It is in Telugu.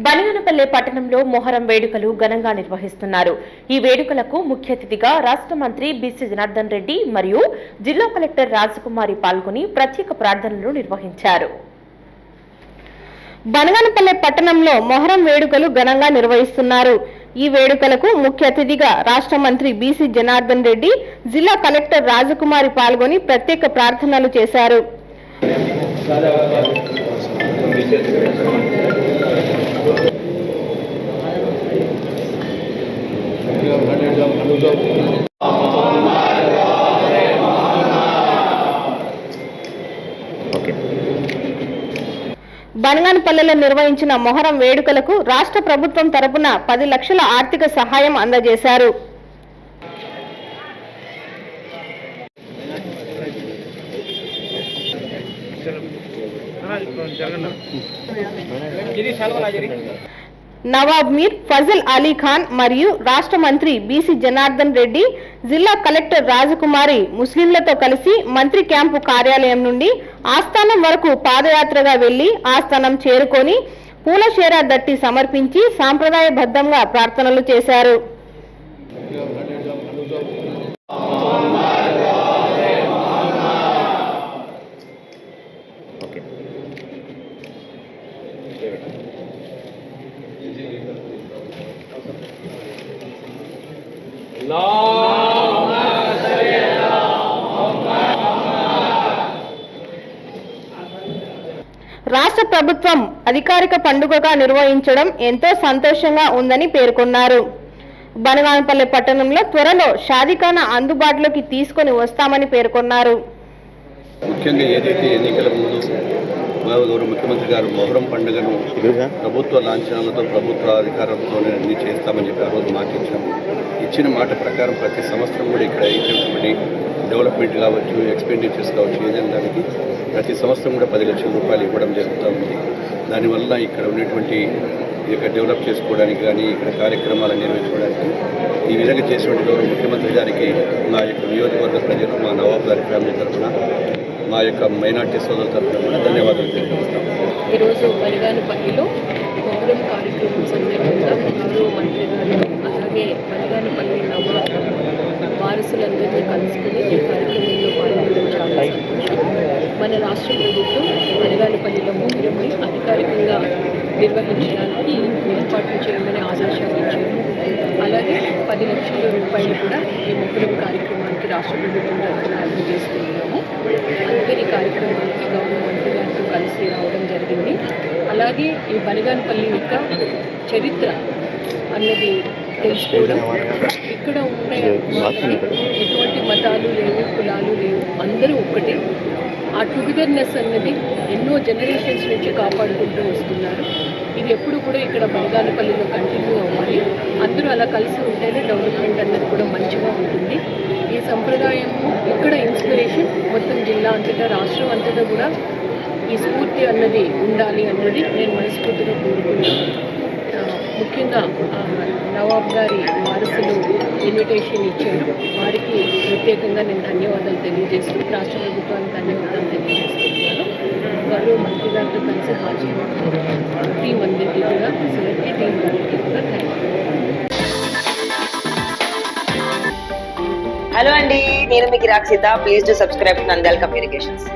బనగానపల్లె పట్టణంలో మొహరం వేడుకలు ఘనంగా నిర్వహిస్తున్నారు. ఈ వేడుకలకు ముఖ్య అతిథిగా రాష్ట్ర మంత్రి బీసీ జనార్దన్ రెడ్డి మరియు జిల్లా కలెక్టర్ రాజకుమారి పాల్గొని ప్రత్యేక ప్రార్థనలు నిర్వహించారు. బనగానపల్లె పట్టణంలో మొహరం వేడుకలు ఘనంగా నిర్వహిస్తున్నారు. ఈ వేడుకలకు ముఖ్య అతిథిగా రాష్ట్ర మంత్రి బీసీ జనార్దన్ రెడ్డి, జిల్లా కలెక్టర్ రాజకుమారి పాల్గొని ప్రత్యేక ప్రార్థనలు చేశారు. బనగానపల్లెలో నిర్వహించిన మొహరం వేడుకలకు రాష్ట్ర ప్రభుత్వం తరపున 10 లక్షల ఆర్థిక సహాయం అందజేశారు. నవాబ్ మీర్, ఫజల్ అలీ ఖాన్ మరియు రాష్ట్ర మంత్రి బీసీ జనార్దన్ రెడ్డి, జిల్లా కలెక్టర్ రాజకుమారి ముస్లింలతో కలిసి మంత్రి క్యాంపు కార్యాలయం నుండి ఆస్థానం వరకు పాదయాత్రగా వెళ్లి ఆస్థానం చేరుకొని పూలషేరా దట్టి సమర్పించి సాంప్రదాయబద్ధంగా ప్రార్థనలు చేశారు. రాష్ట్ర ప్రభుత్వం అధికారిక పండుగగా నిర్వహించడం ఎంతో సంతోషంగా ఉందని పేర్కొన్నారు. బనగానపల్లె పట్టణంలో త్వరలో షాదీఖానా అందుబాటులోకి తీసుకొని వస్తామని పేర్కొన్నారు. ముఖ్యంగా ఏదైతే ఎన్నికల ముందు గౌరవ ముఖ్యమంత్రి గారు మొహరం పండుగను ప్రభుత్వ లాంఛనాలతో ప్రభుత్వ అధికారంతో అన్ని చేస్తామని చెప్పి ఆ రోజు మాట ఇచ్చాము. ఇచ్చిన మాట ప్రకారం ప్రతి సంవత్సరం కూడా ఇక్కడ ఇచ్చినటువంటి డెవలప్మెంట్ కావచ్చు, ఎక్స్పెండిచర్స్ కావచ్చు, ఏదైనా దానికి ప్రతి సంవత్సరం కూడా 10 లక్షల రూపాయలు ఇవ్వడం జరుగుతూ ఉంది. దానివల్ల ఇక్కడ ఉన్నటువంటి ఇక్కడ డెవలప్ చేసుకోవడానికి కానీ ఇక్కడ కార్యక్రమాలు నిర్వహించుకోవడానికి ఈ విధంగా చేసినటువంటి గౌరవ ముఖ్యమంత్రి గారికి మా యొక్క నియోజకవర్గ ప్రజలు, మా నవాబ్ గారి ఫ్యామిలీ తరఫున, మా యొక్క మైనార్టీ సోదరుల తరఫున కూడా ధన్యవాదాలు తెలియజేస్తాం. ఈరోజు బనగానపల్లిలో మొహరం కార్యక్రమం సందర్భంగా గౌరవ మంత్రి గారు అలాగే బనగానపల్లి నవాబ్ వారసులందరినీ కలుసుకుని ఈ కార్యక్రమంలో పాల్గొనడం చాలా సంతోషం. మన రాష్ట్ర ప్రభుత్వం బనగానపల్లిలో మొహరంని అధికారికంగా నిర్వహించడానికి ఏర్పాట్లు చేయమని ఆదేశాలు ఇచ్చారు. అలాగే 10 లక్షల రూపాయలు కూడా ఈ మొహరం కార్యక్రమానికి రాష్ట్ర ప్రభుత్వం తరఫున అందజేస్తున్నాము. అందుకని ఈ కార్యక్రమానికి గౌరవ మంత్రి గారితో కలిసి రావడం జరిగింది. అలాగే ఈ బనగానపల్లి యొక్క చరిత్ర అన్నది తెలుసుకోవడం, ఇక్కడ ఉండే ఎటువంటి మతాలు లేవు, కులాలు లేవు, అందరూ ఒక్కటే. ఆ టుగెదర్నెస్ అన్నది ఎన్నో జనరేషన్స్ నుంచి కాపాడుకుంటూ వస్తున్నారు. ఇది ఎప్పుడు కూడా ఇక్కడ బనగానపల్లిలో కంటిన్యూ అవ్వాలి. అందరూ అలా కలిసి ఉంటేనే డెవలప్మెంట్ అన్నది కూడా మంచిగా ఉంటుంది. ఈ సంప్రదాయం ఇక్కడ ఇన్స్పిరేషన్ మొత్తం జిల్లా అంతటా, రాష్ట్రం అంతటా కూడా ఈ స్ఫూర్తి అన్నది ఉండాలి అన్నది నేను మనస్ఫూర్తిగా కోరుకుంటున్నాను. ముఖ్యంగా నవాబ్ గారి వారసులు ఇన్విటేషన్ ఇచ్చారు. వారికి ప్రత్యేకంగా నేను ధన్యవాదాలు తెలియజేస్తూ రాష్ట్ర ప్రభుత్వానికి ధన్యవాదాలు తెలియజేస్తున్నాను. గౌరవ మంత్రి గారితో కలిసి హాజరు టీం అందరికీ కూడా, సెలెక్ట్ టీం అందరికీ కూడా హలో అండి, నేను మీకు Rakshitha. Please do subscribe Nandyal communications.